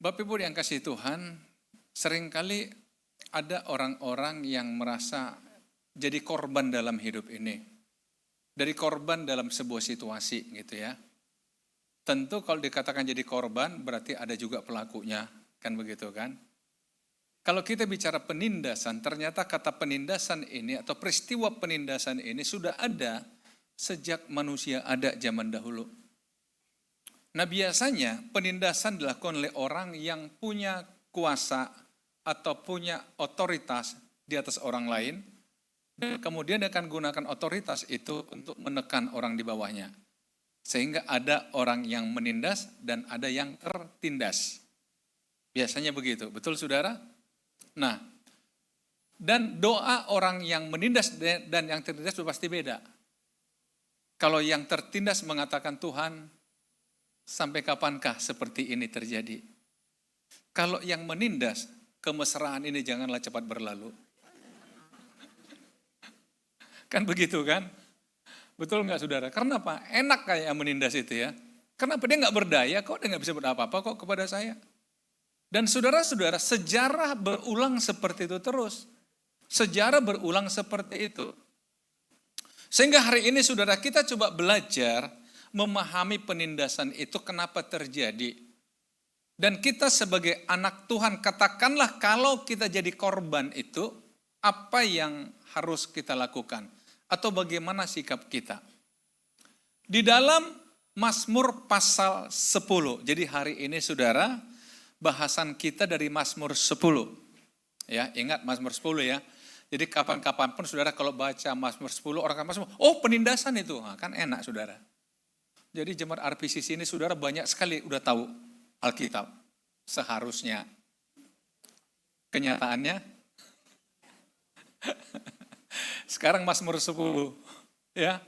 Bapak Ibu yang kasih Tuhan, seringkali ada orang-orang yang merasa jadi korban dalam hidup ini. Dari korban dalam sebuah situasi gitu ya. Tentu kalau dikatakan jadi korban berarti ada juga pelakunya, kan begitu kan? Kalau kita bicara penindasan, ternyata kata penindasan ini atau peristiwa penindasan ini sudah ada sejak manusia ada zaman dahulu. Nah biasanya penindasan dilakukan oleh orang yang punya kuasa atau punya otoritas di atas orang lain, kemudian dia akan gunakan otoritas itu untuk menekan orang di bawahnya. Sehingga ada orang yang menindas dan ada yang tertindas. Biasanya begitu, betul saudara? Nah, dan doa orang yang menindas dan yang tertindas itu pasti beda. Kalau yang tertindas mengatakan, Tuhan, sampai kapankah seperti ini terjadi? Kalau yang menindas, kemesraan ini janganlah cepat berlalu. Kan begitu kan? Betul nggak saudara? Karena apa? Enak kayak menindas itu ya. Kenapa dia nggak berdaya? Kok dia nggak bisa berapa-apa kok kepada saya? Dan saudara-saudara, sejarah berulang seperti itu terus. Sejarah berulang seperti itu. Sehingga hari ini saudara kita coba belajar memahami penindasan itu kenapa terjadi. Dan kita sebagai anak Tuhan, katakanlah kalau kita jadi korban itu, apa yang harus kita lakukan? Atau bagaimana sikap kita? Di dalam Mazmur pasal 10, jadi hari ini saudara, bahasan kita dari Mazmur 10. Ya, ingat Mazmur 10 ya. Jadi kapan-kapan pun saudara kalau baca Mazmur 10, orang kan Mazmur, oh penindasan itu, nah, kan enak saudara. Jadi jemaat RPCC ini saudara banyak sekali udah tahu Alkitab. Seharusnya. Kenyataannya. Sekarang Mazmur 10. Ya.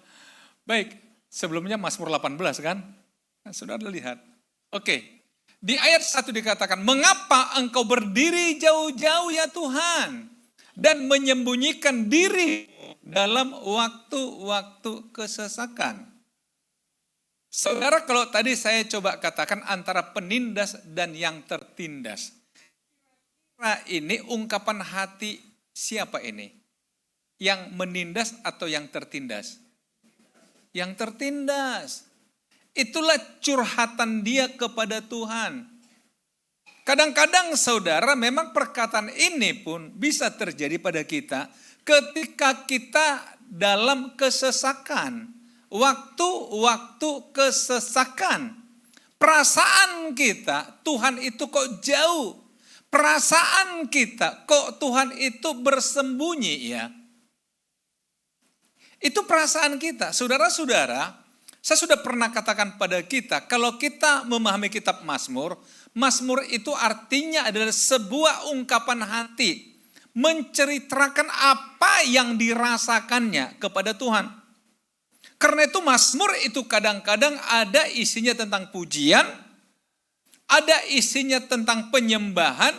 Baik, sebelumnya Mazmur 18 kan? Nah, saudara lihat. Oke. Di ayat 1 dikatakan, mengapa engkau berdiri jauh-jauh ya Tuhan? Dan menyembunyikan diri dalam waktu-waktu kesesakan. Saudara, kalau tadi saya coba katakan antara penindas dan yang tertindas. Nah, ini ungkapan hati siapa ini? Yang menindas atau yang tertindas? Yang tertindas. Itulah curhatan dia kepada Tuhan. Kadang-kadang saudara memang perkataan ini pun bisa terjadi pada kita ketika kita dalam kesesakan. Waktu-waktu kesesakan. Perasaan kita, Tuhan itu kok jauh. Perasaan kita, kok Tuhan itu bersembunyi ya. Itu perasaan kita. Saudara-saudara, saya sudah pernah katakan pada kita, kalau kita memahami kitab Mazmur, Mazmur itu artinya adalah sebuah ungkapan hati. Menceritakan apa yang dirasakannya kepada Tuhan. Karena itu Mazmur itu kadang-kadang ada isinya tentang pujian, ada isinya tentang penyembahan,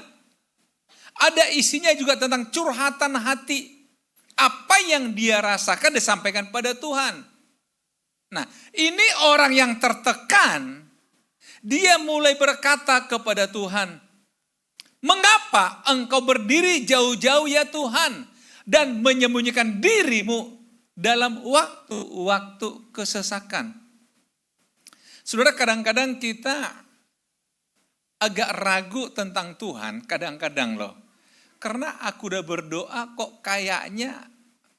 ada isinya juga tentang curhatan hati. Apa yang dia rasakan disampaikan pada Tuhan. Nah, ini orang yang tertekan, dia mulai berkata kepada Tuhan, mengapa engkau berdiri jauh-jauh ya Tuhan, dan menyembunyikan dirimu dalam waktu-waktu kesesakan. Saudara, kadang-kadang kita agak ragu tentang Tuhan, kadang-kadang loh. Karena aku udah berdoa kok kayaknya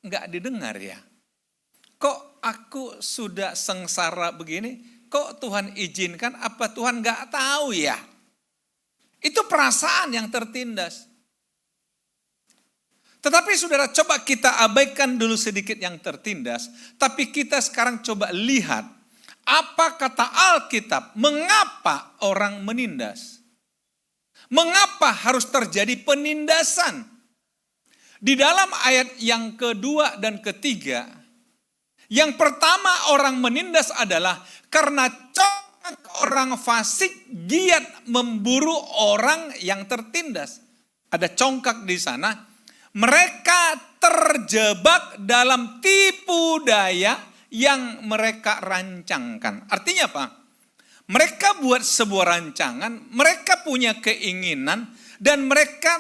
gak didengar ya. Kok aku sudah sengsara begini, kok Tuhan izinkan, apa Tuhan gak tahu ya? Itu perasaan yang tertindas. Tetapi saudara, coba kita abaikan dulu sedikit yang tertindas, tapi kita sekarang coba lihat apa kata Alkitab, mengapa orang menindas? Mengapa harus terjadi penindasan? Di dalam ayat yang kedua dan ketiga, yang pertama orang menindas adalah karena orang fasik giat memburu orang yang tertindas. Ada congkak di sana. Mereka terjebak dalam tipu daya yang mereka rancangkan. Artinya apa? Mereka buat sebuah rancangan, mereka punya keinginan, dan mereka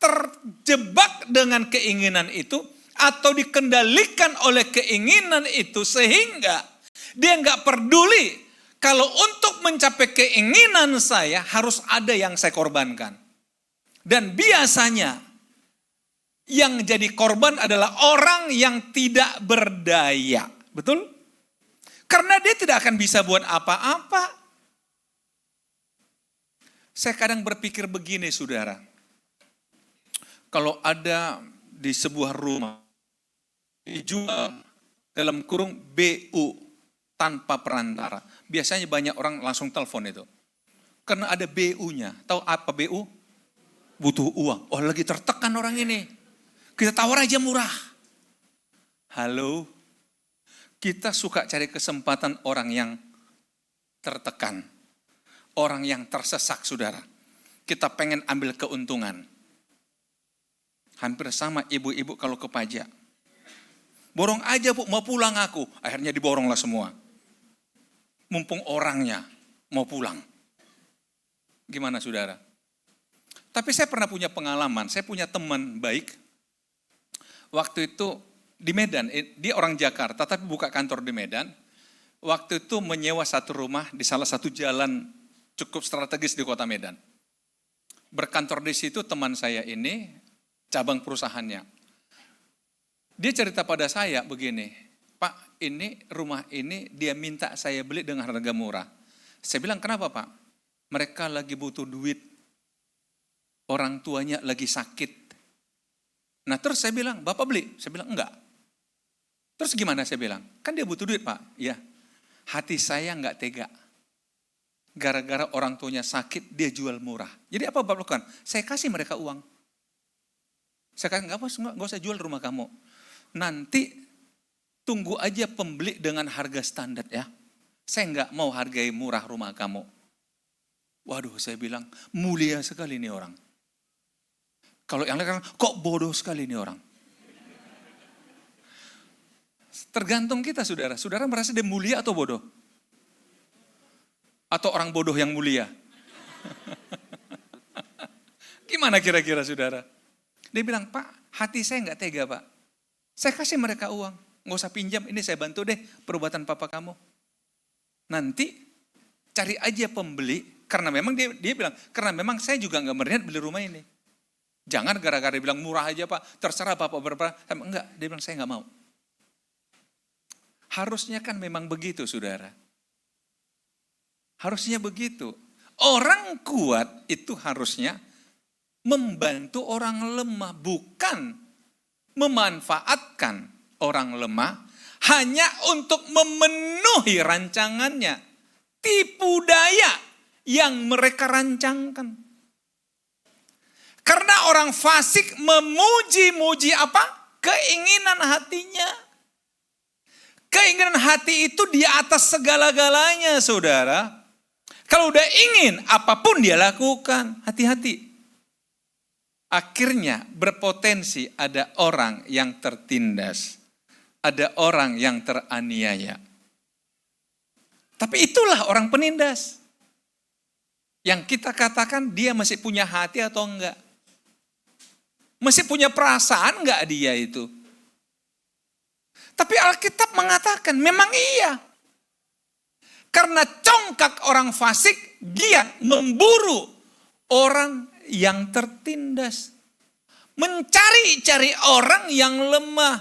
terjebak dengan keinginan itu, atau dikendalikan oleh keinginan itu, sehingga dia nggak peduli kalau untuk mencapai keinginan saya harus ada yang saya korbankan. Dan biasanya yang jadi korban adalah orang yang tidak berdaya. Betul? Karena dia tidak akan bisa buat apa-apa. Saya kadang berpikir begini, saudara. Kalau ada di sebuah rumah dijual dalam kurung BU tanpa perantara. Biasanya banyak orang langsung telepon itu. Karena ada BU-nya. Tahu apa BU? Butuh uang. Oh, lagi tertekan orang ini. Kita tawar aja murah. Halo. Kita suka cari kesempatan orang yang tertekan. Orang yang tersesak, saudara. Kita pengen ambil keuntungan. Hampir sama ibu-ibu kalau ke pajak. Borong aja Bu, mau pulang aku. Akhirnya diboronglah semua. Mumpung orangnya mau pulang. Gimana saudara? Tapi saya pernah punya pengalaman, saya punya teman baik. Waktu itu di Medan, dia orang Jakarta tapi buka kantor di Medan. Waktu itu menyewa satu rumah di salah satu jalan cukup strategis di kota Medan. Berkantor di situ teman saya ini, cabang perusahaannya. Dia cerita pada saya begini, Pak, ini rumah ini dia minta saya beli dengan harga murah. Saya bilang, kenapa Pak? Mereka lagi butuh duit. Orang tuanya lagi sakit. Nah terus saya bilang, Bapak beli? Saya bilang, enggak. Terus gimana saya bilang? Kan dia butuh duit Pak. Ya, hati saya enggak tega. Gara-gara orang tuanya sakit, dia jual murah. Jadi apa Bapak lakukan? Saya kasih mereka uang. Saya katakan, enggak usah jual rumah kamu. Nanti tunggu aja pembeli dengan harga standar ya. Saya enggak mau hargai murah rumah kamu. Waduh, saya bilang, mulia sekali ini orang. Kalau yang lain kok bodoh sekali ini orang. Tergantung kita saudara. Saudara merasa dia mulia atau bodoh? Atau orang bodoh yang mulia? Gimana kira-kira saudara? Dia bilang, Pak, hati saya enggak tega Pak. Saya kasih mereka uang. Nggak usah pinjam, ini saya bantu deh perbuatan papa kamu. Nanti cari aja pembeli. Karena memang dia bilang, karena memang saya juga nggak berniat beli rumah ini. Jangan gara-gara dia bilang murah aja Pak, terserah Bapak berapa. Enggak, dia bilang saya nggak mau. Harusnya kan memang begitu saudara. Harusnya begitu. Orang kuat itu harusnya membantu orang lemah, bukan memanfaatkan orang lemah hanya untuk memenuhi rancangannya. Tipu daya yang mereka rancangkan. Karena orang fasik memuji-muji apa? Keinginan hatinya. Keinginan hati itu di atas segala-galanya saudara. Kalau udah ingin, apapun dia lakukan. Hati-hati. Akhirnya berpotensi ada orang yang tertindas. Ada orang yang teraniaya. Tapi itulah orang penindas. Yang kita katakan dia masih punya hati atau enggak. Masih punya perasaan enggak dia itu. Tapi Alkitab mengatakan memang iya. Karena congkak orang fasik, dia memburu orang yang tertindas. Mencari-cari orang yang lemah.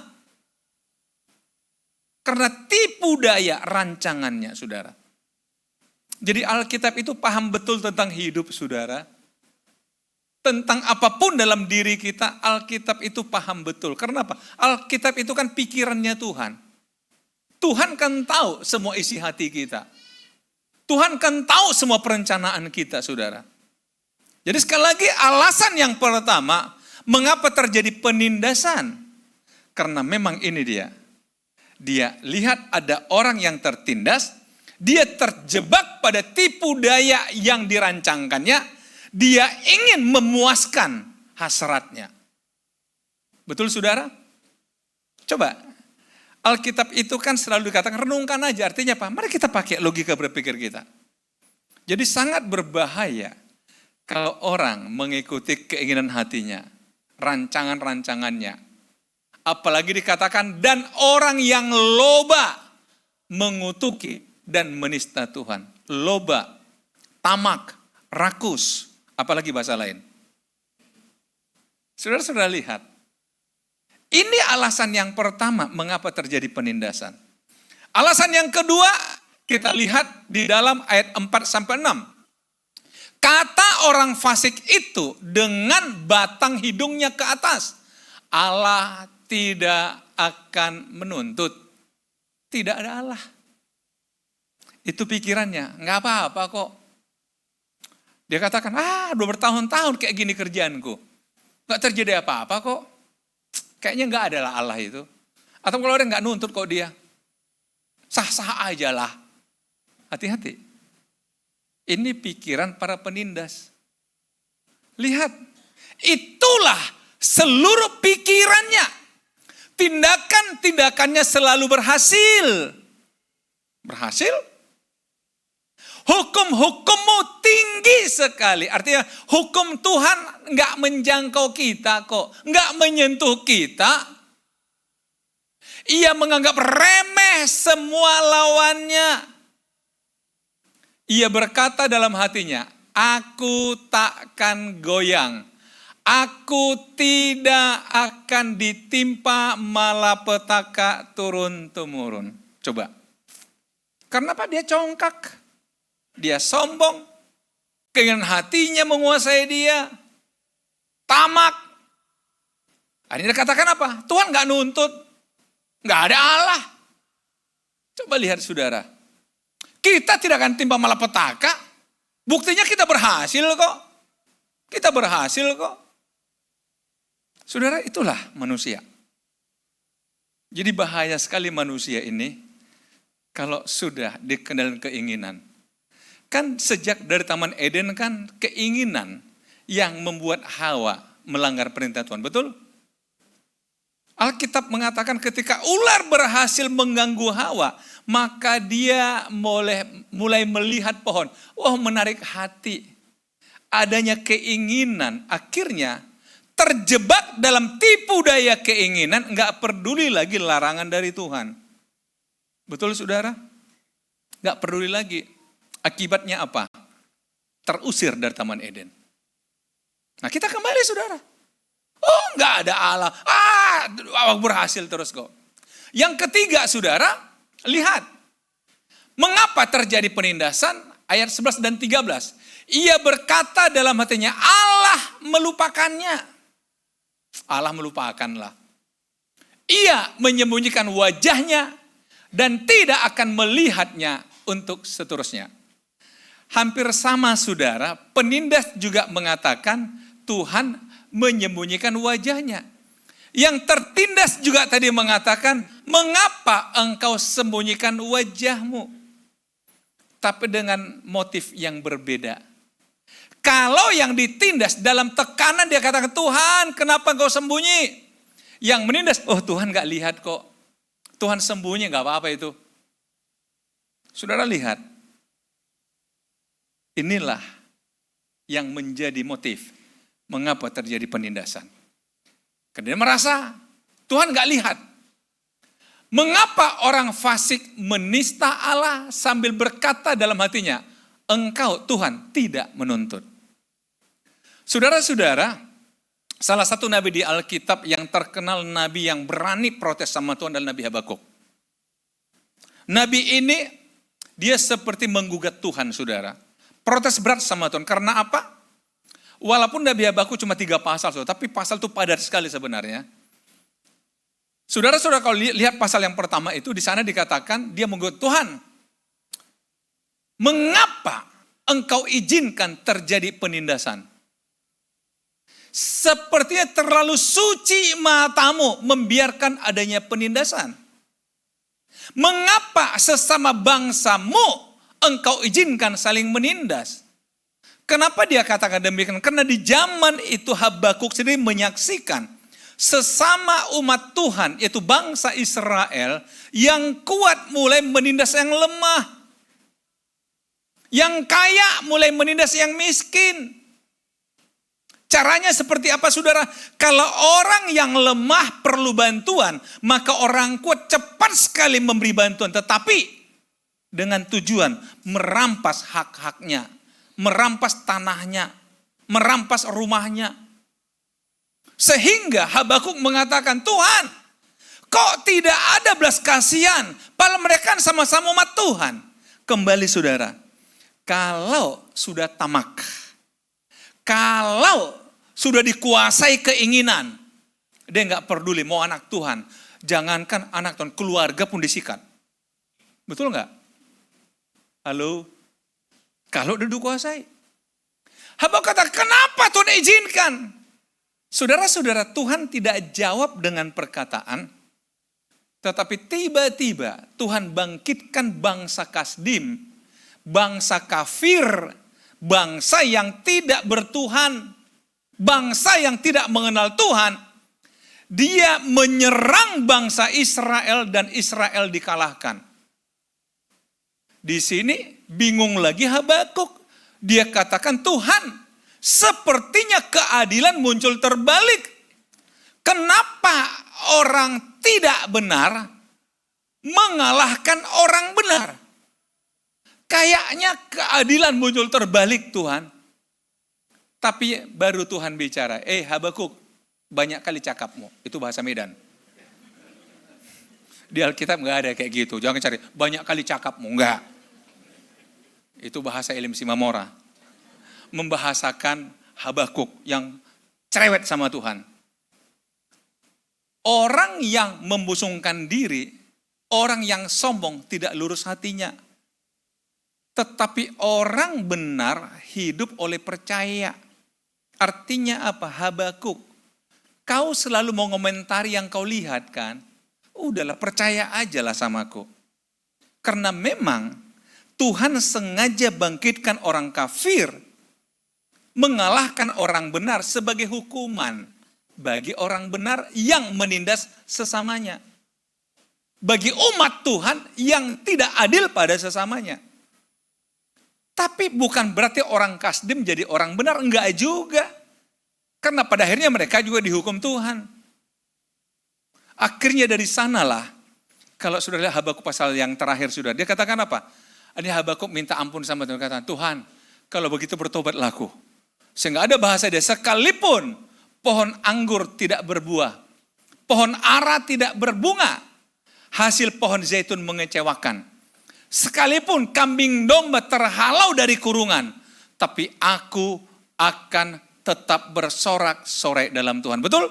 Karena tipu daya rancangannya, saudara. Jadi Alkitab itu paham betul tentang hidup, saudara. Tentang apapun dalam diri kita, Alkitab itu paham betul. Karena apa? Alkitab itu kan pikirannya Tuhan. Tuhan kan tahu semua isi hati kita. Tuhan kan tahu semua perencanaan kita, saudara. Jadi sekali lagi alasan yang pertama, mengapa terjadi penindasan? Karena memang ini dia. Dia lihat ada orang yang tertindas, dia terjebak pada tipu daya yang dirancangkannya, dia ingin memuaskan hasratnya. Betul saudara? Coba, Alkitab itu kan selalu dikatakan renungkan aja, artinya apa? Mari kita pakai logika berpikir kita. Jadi sangat berbahaya kalau orang mengikuti keinginan hatinya, rancangan-rancangannya. Apalagi dikatakan, dan orang yang loba mengutuki dan menista Tuhan. Loba, tamak, rakus, apalagi bahasa lain. Saudara-saudara lihat, ini alasan yang pertama mengapa terjadi penindasan. Alasan yang kedua, kita lihat di dalam ayat 4-6. Kata orang fasik itu dengan batang hidungnya ke atas, Allah tidak akan menuntut. Tidak ada Allah. Itu pikirannya, nggak apa-apa kok. Dia katakan, udah bertahun-tahun kayak gini kerjaanku. Nggak terjadi apa-apa kok. Kayaknya nggak adalah Allah itu. Atau kalau ada nggak nuntut kok dia. Sah-sah aja lah. Hati-hati. Ini pikiran para penindas. Lihat, itulah seluruh pikirannya. Tindakan-tindakannya selalu berhasil. Berhasil? Hukum-hukummu tinggi sekali. Artinya hukum Tuhan nggak menjangkau kita kok. Nggak menyentuh kita. Ia menganggap remeh semua lawannya. Ia berkata dalam hatinya, aku takkan goyang. Aku tidak akan ditimpa malapetaka turun-temurun. Coba. Karena apa? Dia congkak. Dia sombong. Keinginan hatinya menguasai dia. Tamak. Ini dia katakan apa? Tuhan gak nuntut. Gak ada Allah. Coba lihat saudara. Kita tidak akan timpa malapetaka. Buktinya kita berhasil kok. Kita berhasil kok. Saudara, itulah manusia. Jadi bahaya sekali manusia ini kalau sudah dikendalikan keinginan. Kan sejak dari Taman Eden kan keinginan yang membuat Hawa melanggar perintah Tuhan, betul? Alkitab mengatakan ketika ular berhasil mengganggu Hawa, maka dia mulai melihat pohon. Wah, menarik hati. Adanya keinginan, akhirnya terjebak dalam tipu daya keinginan, enggak peduli lagi larangan dari Tuhan. Betul saudara? Enggak peduli lagi. Akibatnya apa? Terusir dari Taman Eden. Nah kita kembali saudara. Oh enggak ada Allah. Berhasil terus kok. Yang ketiga saudara, lihat. Mengapa terjadi penindasan? Ayat 11 dan 13. Ia berkata dalam hatinya, Allah melupakannya. Allah melupakanlah. Ia menyembunyikan wajahnya dan tidak akan melihatnya untuk seterusnya. Hampir sama saudara, penindas juga mengatakan Tuhan menyembunyikan wajahnya. Yang tertindas juga tadi mengatakan, mengapa engkau sembunyikan wajahmu? Tapi dengan motif yang berbeda. Kalau yang ditindas dalam tekanan dia katakan, Tuhan kenapa engkau sembunyi? Yang menindas, oh Tuhan gak lihat kok. Tuhan sembunyi gak apa-apa itu. Saudara lihat. Inilah yang menjadi motif mengapa terjadi penindasan. Karena dia merasa Tuhan gak lihat. Mengapa orang fasik menista Allah sambil berkata dalam hatinya, engkau Tuhan tidak menuntut. Saudara-saudara, salah satu nabi di Alkitab yang terkenal nabi yang berani protes sama Tuhan adalah Nabi Habakuk. Nabi ini dia seperti menggugat Tuhan saudara. Protes berat sama Tuhan. Karena apa? Walaupun Nabi Habakuk cuma 3 pasal, saudara, tapi pasal itu padat sekali sebenarnya. Saudara-saudara kalau lihat pasal yang pertama itu, di sana dikatakan dia menggugat Tuhan. Mengapa engkau izinkan terjadi penindasan? Sepertinya terlalu suci matamu membiarkan adanya penindasan. Mengapa sesama bangsamu engkau izinkan saling menindas? Kenapa dia katakan demikian? Karena di zaman itu Habakuk sendiri menyaksikan sesama umat Tuhan, yaitu bangsa Israel, yang kuat mulai menindas yang lemah. Yang kaya mulai menindas yang miskin. Caranya seperti apa saudara? Kalau orang yang lemah perlu bantuan, maka orang kuat cepat sekali memberi bantuan. Tetapi dengan tujuan merampas hak-haknya, merampas tanahnya, merampas rumahnya. Sehingga Habakuk mengatakan, Tuhan, kok tidak ada belas kasihan? Padahal mereka sama-sama umat Tuhan. Kembali saudara, kalau sudah tamak, kalau sudah dikuasai keinginan, dia nggak peduli mau anak Tuhan. Jangankan anak Tuhan, keluarga pun disikat. Betul nggak? Halo? Kalau udah dikuasai. Habakuk kata, kenapa Tuhan izinkan? Saudara-saudara, Tuhan tidak jawab dengan perkataan, tetapi tiba-tiba Tuhan bangkitkan bangsa Kasdim, bangsa kafir, bangsa yang tidak bertuhan, bangsa yang tidak mengenal Tuhan. Dia menyerang bangsa Israel dan Israel dikalahkan. Di sini bingung lagi Habakuk. Dia katakan, Tuhan, sepertinya keadilan muncul terbalik. Kenapa orang tidak benar mengalahkan orang benar? Kayaknya keadilan muncul terbalik Tuhan. Tapi baru Tuhan bicara, Habakuk, banyak kali cakapmu. Itu bahasa Medan. Di Alkitab gak ada kayak gitu. Jangan cari, banyak kali cakapmu. Enggak. Itu bahasa Elim Simamora. Membahasakan Habakuk yang cerewet sama Tuhan. Orang yang membusungkan diri, orang yang sombong tidak lurus hatinya. Tetapi orang benar hidup oleh percaya. Artinya apa? Habakuk, kau selalu mau komentari yang kau lihat kan? Udahlah, percaya aja lah samaku. Karena memang Tuhan sengaja bangkitkan orang kafir, mengalahkan orang benar sebagai hukuman bagi orang benar yang menindas sesamanya. Bagi umat Tuhan yang tidak adil pada sesamanya. Tapi bukan berarti orang Kasdim jadi orang benar, enggak juga. Karena pada akhirnya mereka juga dihukum Tuhan. Akhirnya dari sanalah, kalau sudah lihat Habakuk pasal yang terakhir sudah, dia katakan apa? Ini Habakuk minta ampun sama Tuhan, kata, Tuhan, kalau begitu bertobatlah aku. Sehingga ada bahasa dia, sekalipun pohon anggur tidak berbuah, pohon ara tidak berbunga, hasil pohon zaitun mengecewakan. Sekalipun kambing domba terhalau dari kurungan, tapi aku akan tetap bersorak-sorai dalam Tuhan. Betul?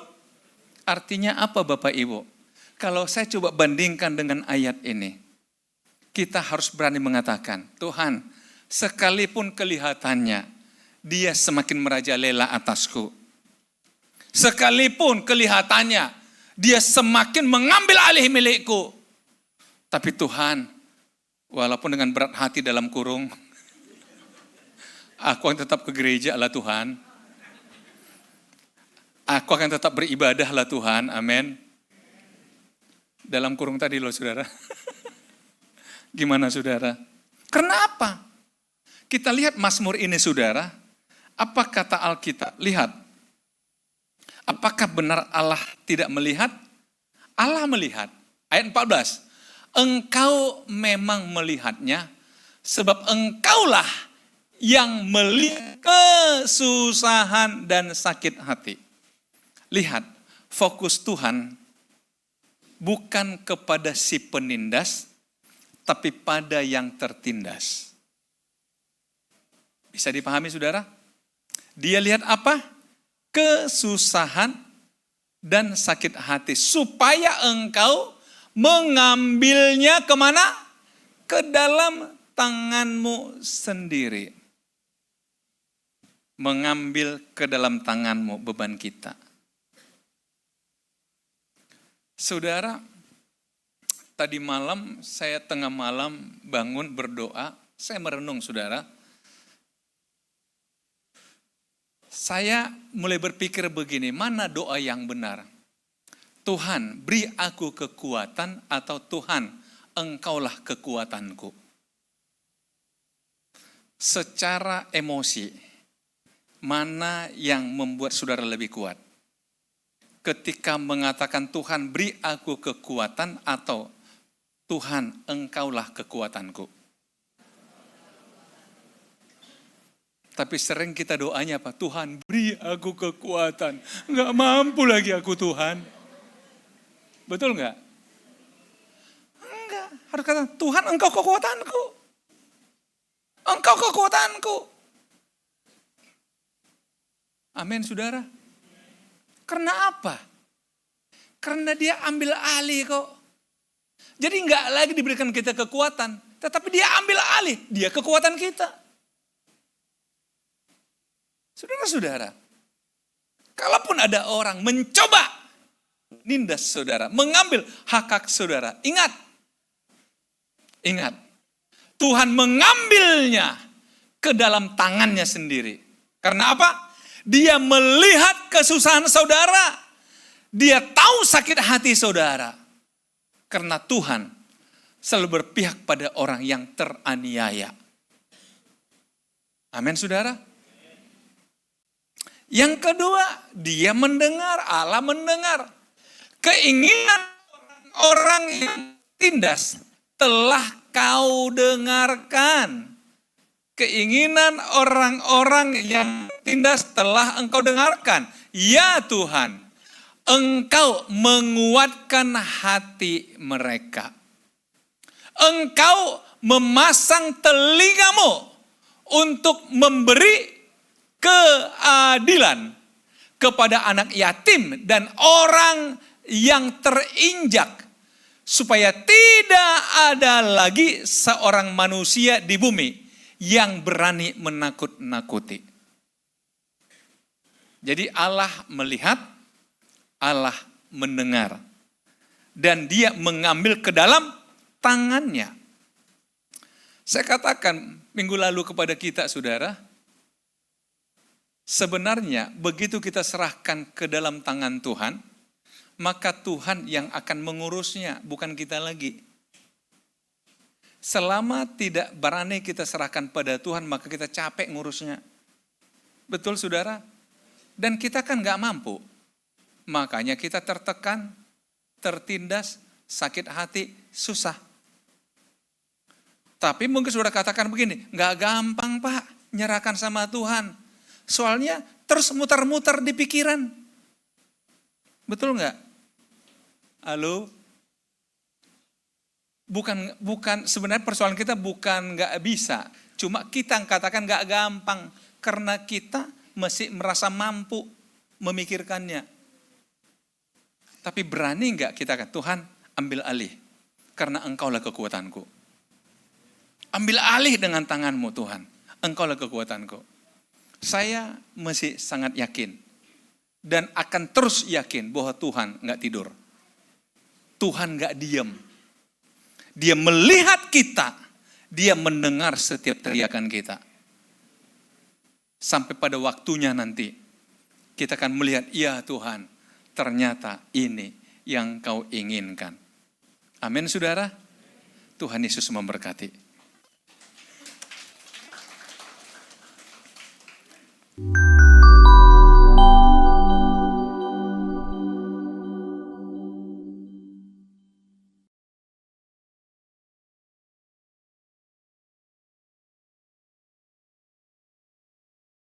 Artinya apa Bapak Ibu? Kalau saya coba bandingkan dengan ayat ini, kita harus berani mengatakan, Tuhan, sekalipun kelihatannya dia semakin merajalela atasku, sekalipun kelihatannya dia semakin mengambil alih milikku, tapi Tuhan, walaupun dengan berat hati dalam kurung, aku akan tetap ke gereja lah Tuhan. Aku akan tetap beribadah lah Tuhan, amin. Dalam kurung tadi loh saudara. Gimana saudara? Karena apa? Kita lihat Mazmur ini saudara. Apa kata Alkitab? Lihat. Apakah benar Allah tidak melihat? Allah melihat. Ayat 14. Engkau memang melihatnya, sebab engkaulah yang melihat kesusahan dan sakit hati. Lihat, fokus Tuhan bukan kepada si penindas, tapi pada yang tertindas. Bisa dipahami saudara? Dia lihat apa? Kesusahan dan sakit hati. Supaya engkau mengambilnya kemana? Ke dalam tanganmu sendiri. Mengambil ke dalam tanganmu beban kita. Saudara, tadi malam saya tengah malam bangun berdoa. Saya merenung saudara. Saya mulai berpikir begini, mana doa yang benar? Tuhan, beri aku kekuatan, atau Tuhan, engkaulah kekuatanku. secara emosi, mana yang membuat saudara lebih kuat? Ketika mengatakan Tuhan beri aku kekuatan atau Tuhan engkaulah kekuatanku. Tapi sering kita doanya apa? Tuhan beri aku kekuatan. Enggak mampu lagi aku Tuhan. Betul enggak? Enggak. Harus kata Tuhan engkau kekuatanku. Engkau kekuatanku. Amin saudara. Karena apa? Karena dia ambil alih kok. Jadi enggak lagi diberikan kita kekuatan. Tetapi dia ambil alih. Dia kekuatan kita. Saudara-saudara. Kalaupun ada orang mencoba nindas saudara. Mengambil hak-hak saudara. Ingat. Ingat. Tuhan mengambilnya ke dalam tangannya sendiri. Karena apa? Dia melihat kesusahan saudara. Dia tahu sakit hati saudara. Karena Tuhan selalu berpihak pada orang yang teraniaya. Amin saudara. Yang kedua, dia mendengar, Allah mendengar. Keinginan orang yang tindas telah kau dengarkan. Keinginan orang-orang yang tindas telah engkau dengarkan. Ya Tuhan, engkau menguatkan hati mereka. Engkau memasang telingamu untuk memberi keadilan kepada anak yatim dan orang yang terinjak. Supaya tidak ada lagi seorang manusia di bumi yang berani menakut-nakuti. Jadi Allah melihat, Allah mendengar. Dan dia mengambil ke dalam tangannya. Saya katakan minggu lalu kepada kita saudara, sebenarnya begitu kita serahkan ke dalam tangan Tuhan, maka Tuhan yang akan mengurusnya, bukan kita lagi. Selama tidak berani kita serahkan pada Tuhan, maka kita capek ngurusnya. Betul saudara? Dan kita kan gak mampu. Makanya kita tertekan, tertindas, sakit hati, susah. Tapi mungkin saudara katakan begini, gak gampang Pak, nyerahkan sama Tuhan. Soalnya terus muter-muter di pikiran. Betul gak? Halo? Bukan sebenarnya persoalan kita bukan nggak bisa, cuma kita katakan nggak gampang karena kita masih merasa mampu memikirkannya. Tapi berani nggak kita katakan Tuhan ambil alih karena engkaulah kekuatanku. Ambil alih dengan tanganmu Tuhan, engkaulah kekuatanku. Saya masih sangat yakin dan akan terus yakin bahwa Tuhan nggak tidur, Tuhan nggak diam. Dia melihat kita, dia mendengar setiap teriakan kita. Sampai pada waktunya nanti, kita akan melihat, ya Tuhan, ternyata ini yang kau inginkan. Amin saudara. Tuhan Yesus memberkati.